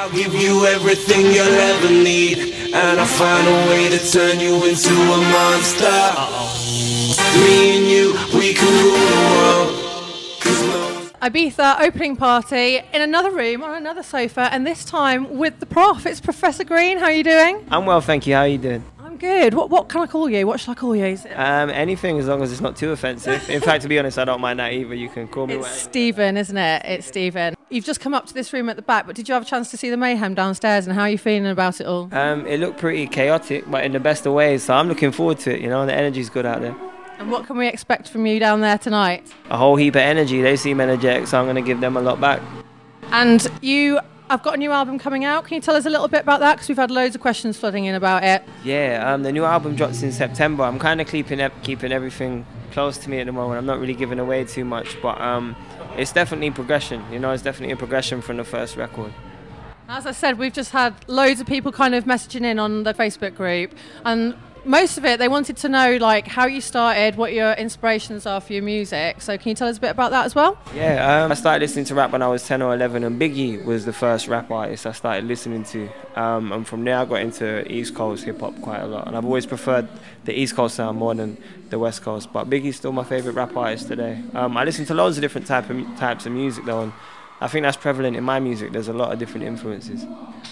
I'll give you everything you'll ever need, and I'll find a way to turn you into a monster. Me and you, we can rule the world. Ibiza opening party in another room on another sofa, and this time with the prof. It's Professor Green. How are you doing? I'm well, thank you. How are you doing? I'm good. What can I call you? What should I call you? Anything, as long as it's not too offensive. In fact, to be honest, I don't mind that either. You can call me It's Stephen, isn't it? It's Stephen. You've just come up to this room at the back, but did you have a chance to see the mayhem downstairs, and how are you feeling about it all? It looked pretty chaotic, but in the best of ways, so I'm looking forward to it. You know, the energy's good out there. And what can we expect from you down there tonight? A whole heap of energy. They seem energetic, so I'm going to give them a lot back. And I've got a new album coming out. Can you tell us a little bit about that? Because we've had loads of questions flooding in about it. Yeah, the new album drops in September. I'm kind of keeping everything close to me at the moment. I'm not really giving away too much, but it's definitely progression. You know, it's definitely a progression from the first record. As I said, we've just had loads of people kind of messaging in on the Facebook group, and most of it, they wanted to know like how you started, what your inspirations are for your music. So can you tell us a bit about that as well? Yeah, I started listening to rap when I was 10 or 11, and Biggie was the first rap artist I started listening to. And from there I got into East Coast hip-hop quite a lot. And I've always preferred the East Coast sound more than the West Coast. But Biggie's still my favourite rap artist today. I listen to loads of different types of music though, and I think that's prevalent in my music. There's a lot of different influences.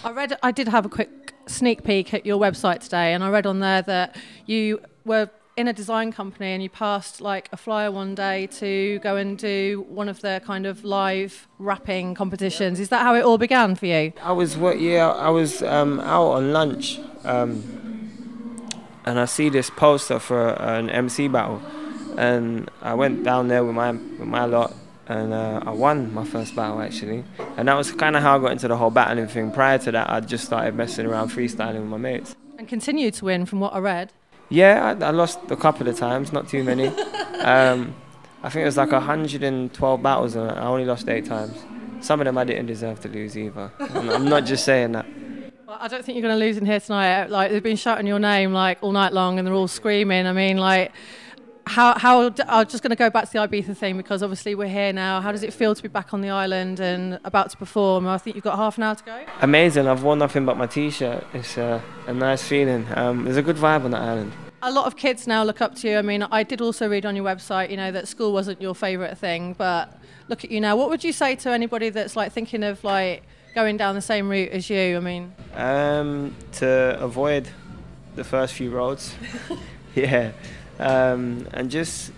I did have a quick sneak peek at your website today, and I read on there that you were in a design company and you passed like a flyer one day to go and do one of the kind of live rapping competitions. Is that how it all began for you? I was out on lunch, and I see this poster for an MC battle, and I went down there with my lot. And I won my first battle actually, and that was kind of how I got into the whole battling thing. Prior to that, I just started messing around freestyling with my mates. And continued to win, from what I read. Yeah, I lost a couple of times, not too many. I think it was like 112 battles, and I only lost 8 times. Some of them I didn't deserve to lose either. I'm not just saying that. Well, I don't think you're going to lose in here tonight. Like they've been shouting your name like all night long, and they're all screaming. I mean, like. I'm just going to go back to the Ibiza thing, because obviously we're here now. How does it feel to be back on the island and about to perform? I think you've got half an hour to go. Amazing. I've worn nothing but my T-shirt. It's a nice feeling. There's a good vibe on that island. A lot of kids now look up to you. I mean, I did also read on your website, you know, that school wasn't your favourite thing, but look at you now. What would you say to anybody that's like thinking of like going down the same route as you? I mean, to avoid the first few roads. Yeah. And just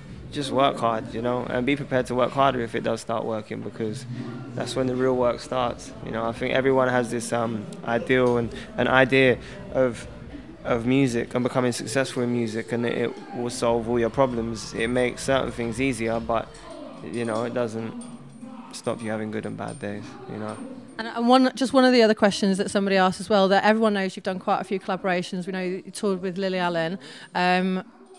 work hard, you know, and be prepared to work harder if it does start working, because that's when the real work starts. You know, I think everyone has this ideal and an idea of music and becoming successful in music, and it will solve all your problems. It makes certain things easier, but you know, it doesn't stop you having good and bad days, you know. And one of the other questions that somebody asked as well, that everyone knows you've done quite a few collaborations. We know you toured with Lily Allen.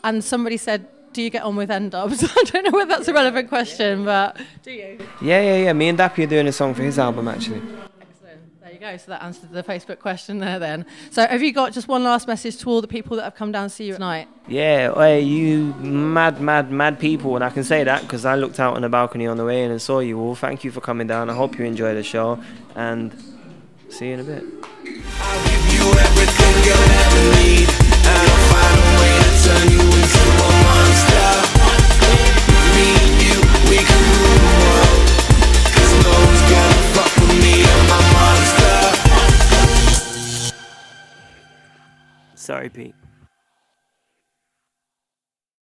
And somebody said, do you get on with N-Dubs? I don't know whether that's a relevant question, but do you? Yeah. Me and Dappy are doing a song for his album, actually. Excellent. There you go. So that answered the Facebook question there then. So have you got just one last message to all the people that have come down to see you tonight? Yeah, hey, you mad people. And I can say that because I looked out on the balcony on the way in and saw you all. Thank you for coming down. I hope you enjoy the show. And see you in a bit. I'll give you everything you'll ever need, and I'll find a way to turn you into a monster. Me and you, we can rule the world, 'cause no one's gonna fuck with me and my monster. Sorry, Pete.